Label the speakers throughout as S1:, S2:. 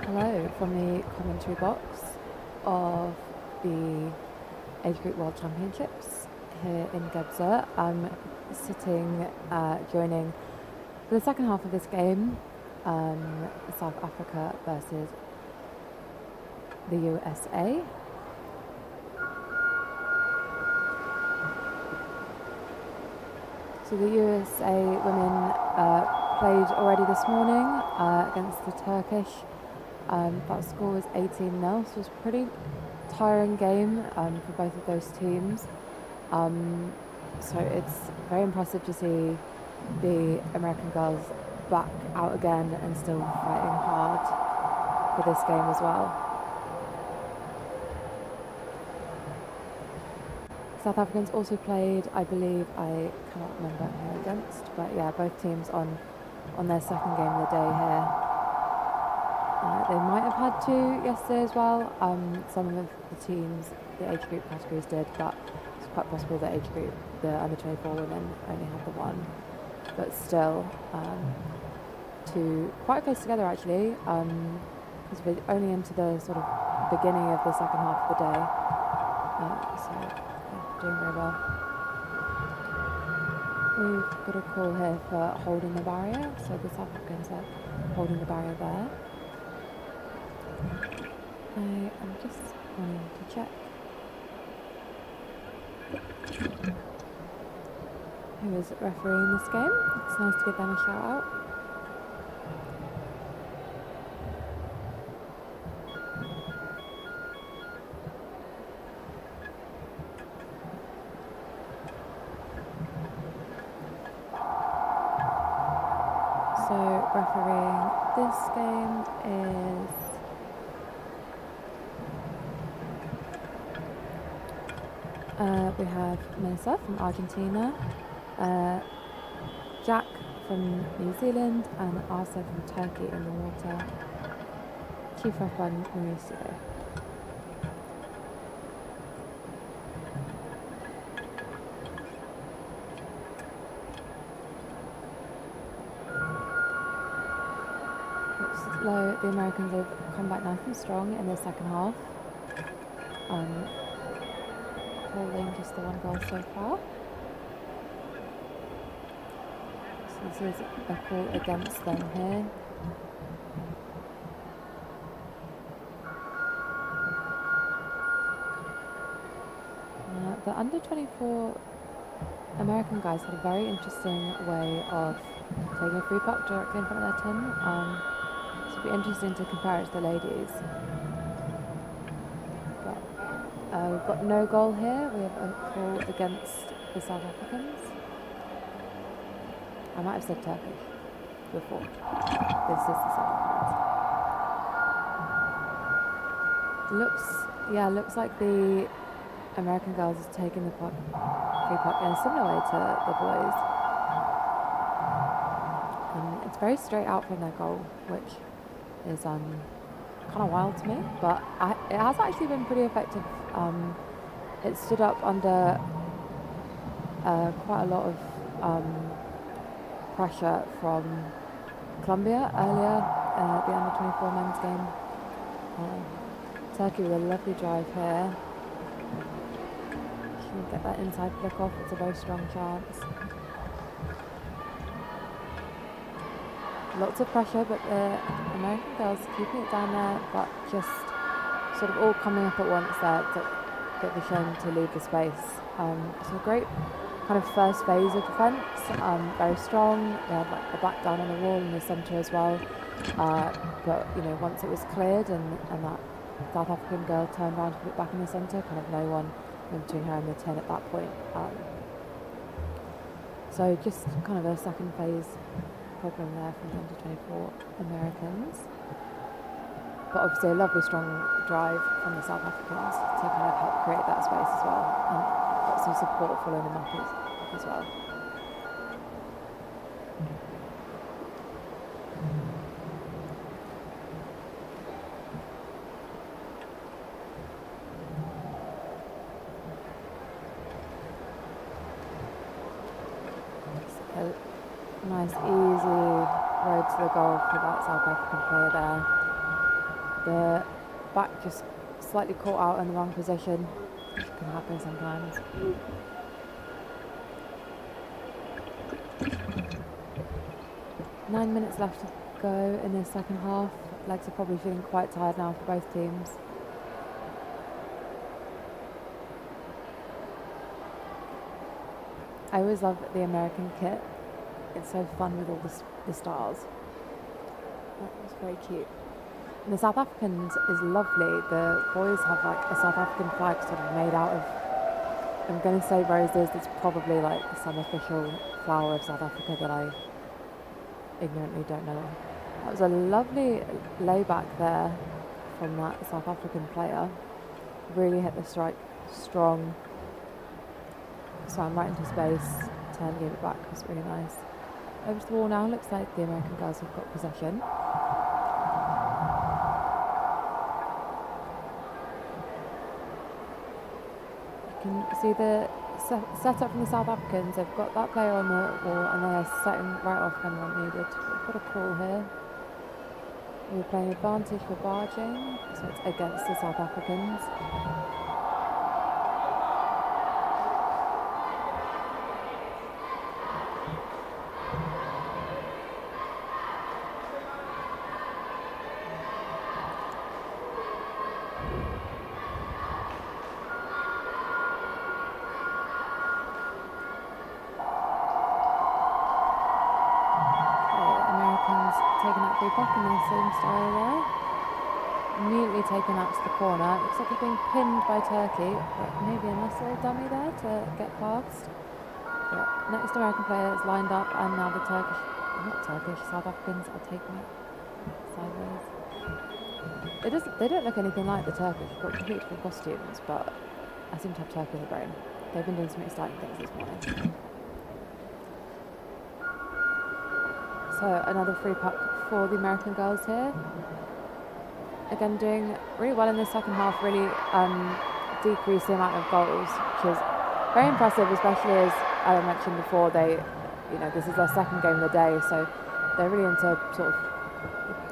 S1: Hello from the commentary box of the Age Group World Championships here in GEBZE. I'm sitting joining for the second half of this game, South Africa versus the USA. So the USA women played already this morning against the Turkish. That score was 18-0, so it was a pretty tiring game for both of those teams. So it's very impressive to see the American girls back out again and still fighting hard for this game as well. South Africans also played, I believe, I cannot remember who against, but yeah, both teams on their second game of the day here. They might have had two yesterday as well. Some of the teams, the age group categories did, but it's quite possible that age group, the under 24 women, only had the one. But still, two quite close together actually, because we're only into the sort of beginning of the second half of the day. So yeah, doing very well. We've got a call here for holding the barrier, so the South Africans are holding the barrier there. I'm just wanting to check who is refereeing this game. It's nice to give them a shout out. So refereeing this game is we have Melissa from Argentina, Jack from New Zealand, and Arsa from Turkey in the water. Chief ref by Mauricio. The Americans have come back nice and strong in the second half, holding just the one goal so far. So this is a call against them here. The under 24 American guys had a very interesting way of taking a free puck directly in front of their tin. So it'll be interesting to compare it to the ladies. But we've got no goal here. We have a call against the South Africans. I might have said Turkish before. This is the South Africans. Looks like the American girls has taken the puck, free puck in a similar way to the boys. It's very straight out from their goal, which is kind of wild to me, but it has actually been pretty effective. It stood up under quite a lot of pressure from Colombia earlier, the under 24 men's game. Turkey with a lovely drive here. Can get that inside flick off, it's a very strong chance. Lots of pressure, but the American girls keeping it down there, but just sort of all coming up at once there. It's a bit of a shame to leave the space. It's a great kind of first phase of defence, very strong. They had like the back down on the wall in the centre as well. But you know, once it was cleared and that South African girl turned around to put it back in the centre, kind of no one in between her and the 10 at that point. So just kind of a second phase problem there from the under 24 Americans. But obviously a lovely strong drive from the South Africans to kind of help create that space as well, and got some support following them up as well. A nice easy road to the goal for that South African player there. The back just slightly caught out in the wrong position, which can happen sometimes. Nine minutes left to go in the second half. Legs are probably feeling quite tired now for both teams. I always love the American kit. It's so fun with all the stars. It's very cute. And the South Africans is lovely. The boys have like a South African flag sort of made out of I'm going to say roses. It's probably like some official flower of South Africa that I ignorantly don't know. That was a lovely layback there from that South African player. Really hit the strike strong. Swam right into space, turned, gave it back. It was really nice. Over to the wall now. Looks like the American girls have got possession. You can see the setup from the South Africans. They've got that player on the wall and they are setting right off when one needed. We've got a call here. We're playing advantage for barging, so it's against the South Africans. Taking that free puck in the same style there. Immediately taken out to the corner. Looks like he's being pinned by Turkey, but maybe a nice little dummy there to get past. But next American player is lined up, and now the South Africans are taking it sideways. They don't look anything like the Turkish. They've got completely different costumes, but I seem to have Turkey in the brain. They've been doing some exciting things this morning. So another free puck for the American girls here. Again, doing really well in the second half, really decreased the amount of goals, which is very impressive, especially as I mentioned before, this is their second game of the day, so they're really into sort of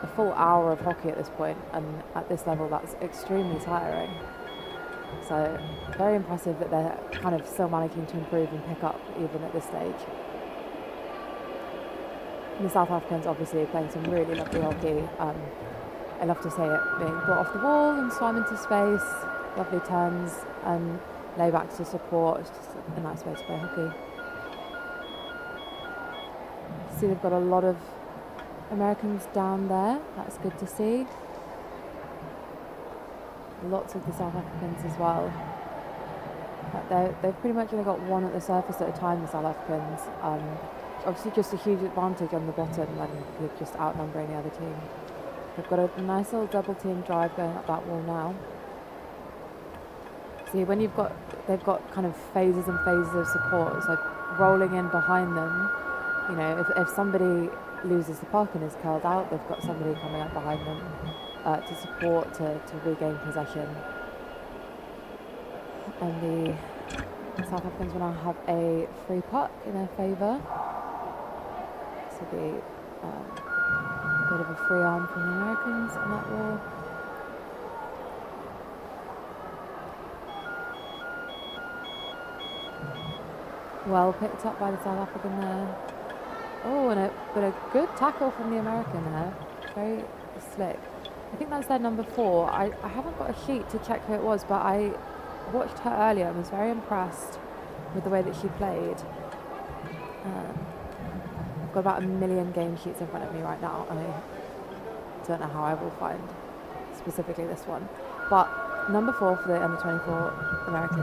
S1: a full hour of hockey at this point, and at this level that's extremely tiring. So very impressive that they're kind of still managing to improve and pick up even at this stage. The South Africans obviously are playing some really lovely hockey. I love to see it being brought off the wall and swam into space, lovely turns and laybacks to support. It's just a nice way to play hockey. See, they've got a lot of Americans down there. That's good to see. Lots of the South Africans as well. But they've pretty much only got one at the surface at a time, the South Africans. Obviously just a huge advantage on the bottom when you're just outnumbering the other team. They've got a nice little double team drive going up that wall now. See, when they've got kind of phases and phases of support, so rolling in behind them, if somebody loses the puck and is curled out, they've got somebody coming up behind them to support, to regain possession. And the South Africans will now have a free puck in their favour. This will be a bit of a free arm from the Americans on that wall. Well picked up by the South African there. Oh, but a good tackle from the American there. Very slick. I think that's their number 4. I haven't got a sheet to check who it was, but I watched her earlier and was very impressed with the way that she played. I've got about 1 million game sheets in front of me right now, and I don't know how I will find specifically this one. But number 4 for the under 24 American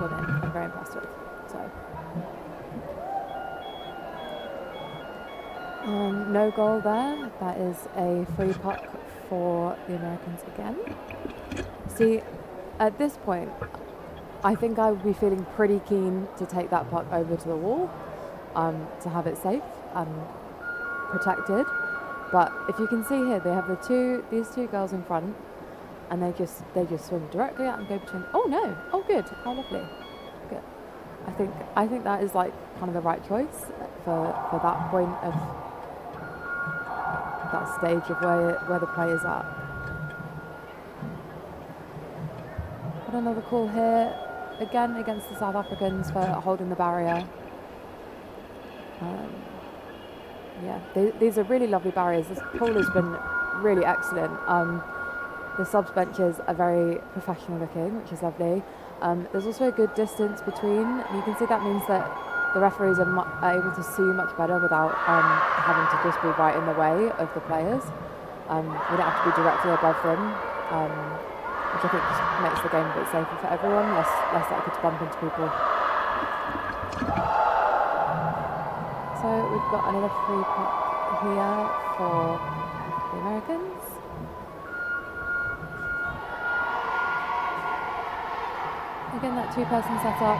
S1: women, I'm very impressed with. So no goal there. That is a free puck for the Americans again. See, at this point, I think I would be feeling pretty keen to take that puck over to the wall, to have it safe and protected. But if you can see here, they have these two girls in front, and they just swim directly out and go between. Oh no! Oh good! Oh lovely! Good. I think that is like kind of the right choice for that point of that stage of where the play is at. Got another call here, again against the South Africans for holding the barrier. These are really lovely barriers. This pool has been really excellent. The subs benches are very professional looking, which is lovely. There's also a good distance between, and you can see that means that the referees are able to see much better without having to just be right in the way of the players. We don't have to be directly above them. which I think just makes the game a bit safer for everyone, less likely to bump into people. So we've got another free puck here for the Americans. Again, that two-person setup.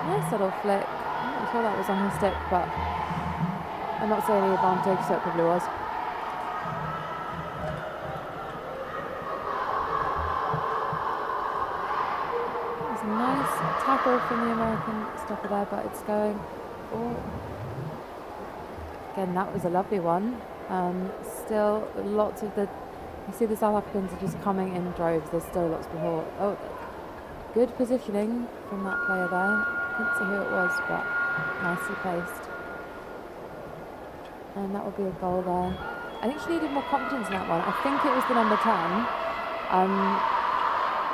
S1: Nice little flick. I'm not sure that was on her stick, but I'm not saying any advantage, so it probably was. There's a nice tackle from the American stopper there, but it's going. Oh. Again, that was a lovely one. Still, lots of you see the South Africans are just coming in droves. There's still lots before. Oh, good positioning from that player there. Couldn't see who it was, but nicely placed. And that will be a goal there. I think she needed more confidence in that one. I think it was the number 10.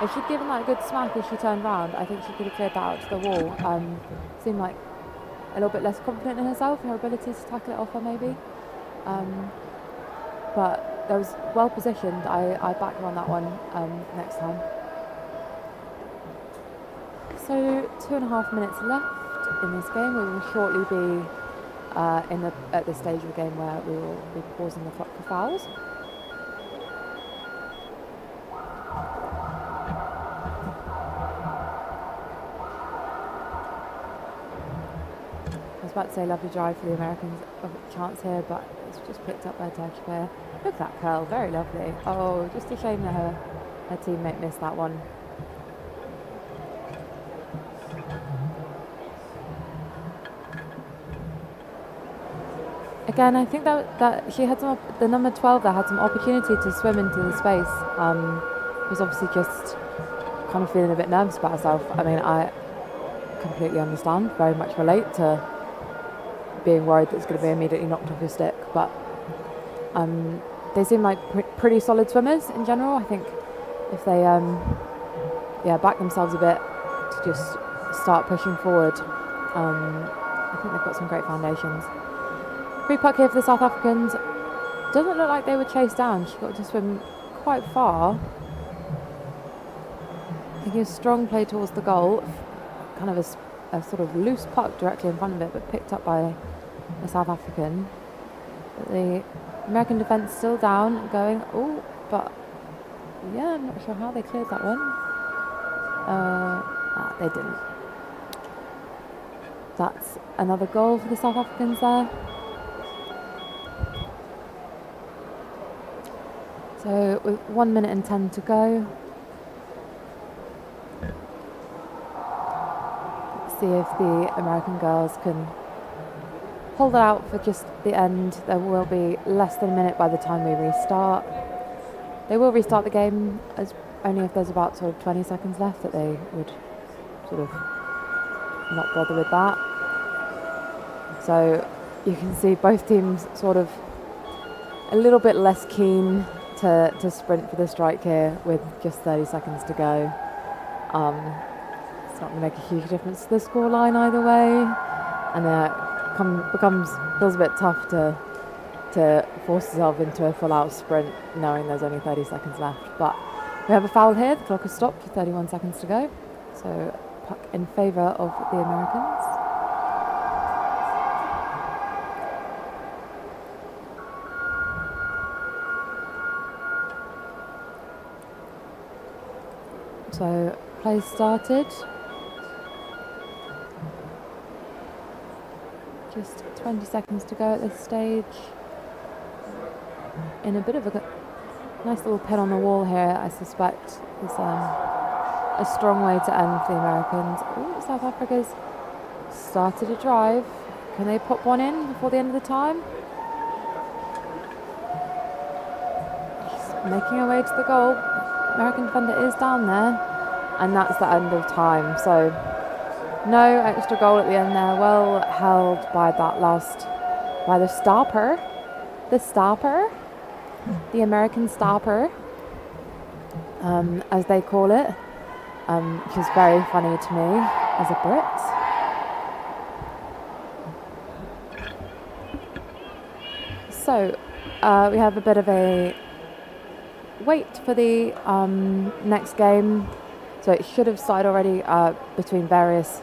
S1: If she'd given that a good smack as she turned round, I think she could have cleared that out to the wall. Seemed like a little bit less confident in herself and her ability to tackle it off her maybe. But that was well positioned. I back her on that one next time. So 2.5 minutes left in this game. We will shortly be at the stage of the game where we will be pausing the clock for fouls. I was about to say lovely drive for the Americans, chance here, but it's just picked up by a Turkish player. Look at that curl, very lovely. Oh, just a shame that her teammate missed that one. Again, I think that she had the number 12 there had some opportunity to swim into the space. Was obviously just kind of feeling a bit nervous about herself. I mean, I completely understand, very much relate to being worried that it's going to be immediately knocked off your stick. But they seem like pretty solid swimmers in general. I think if they back themselves a bit to just start pushing forward, I think they've got some great foundations. Free puck here for the South Africans. Doesn't look like they were chased down. She got to swim quite far. Taking a strong play towards the goal. Kind of a sort of loose puck directly in front of it, but picked up by the South African. But the American defence still down, going. Oh, but yeah, I'm not sure how they cleared that one. They didn't. That's another goal for the South Africans there. So with 1 minute and 10 to go. Let's see if the American girls can hold it out for just the end. There will be less than a minute by the time we restart. They will restart the game as only if there's about sort of 20 seconds left, that they would sort of not bother with that. So you can see both teams sort of a little bit less keen to sprint for the strike here with just 30 seconds to go. It's not going to make a huge difference to the scoreline either way, and it feels a bit tough to force yourself into a full-out sprint knowing there's only 30 seconds left. But we have a foul here. The clock has stopped with 31 seconds to go, so puck in favour of the Americans. So play started. Just 20 seconds to go at this stage. In a bit of a nice little pin on the wall here, I suspect is a strong way to end for the Americans. Ooh, South Africa's started a drive. Can they pop one in before the end of the time? She's making her way to the goal. American defender is down there, and that's the end of time. So no extra goal at the end there. Well held by the stopper, the American stopper, as they call it, which is very funny to me as a Brit. So we have a bit of a wait for the next game. So it should have started already between various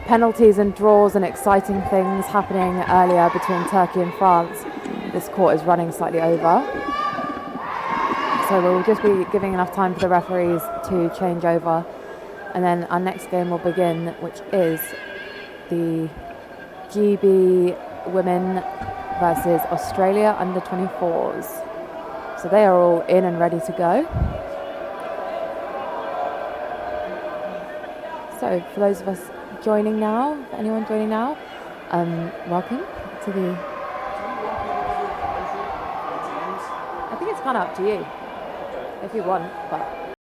S1: penalties and draws and exciting things happening earlier between Turkey and France. This court is running slightly over. So we'll just be giving enough time for the referees to change over. And then our next game will begin, which is the GB women versus Australia under 24s. So they are all in and ready to go. So for those of us joining now, for anyone joining now, welcome to the... I think it's kind of up to you if you want, but...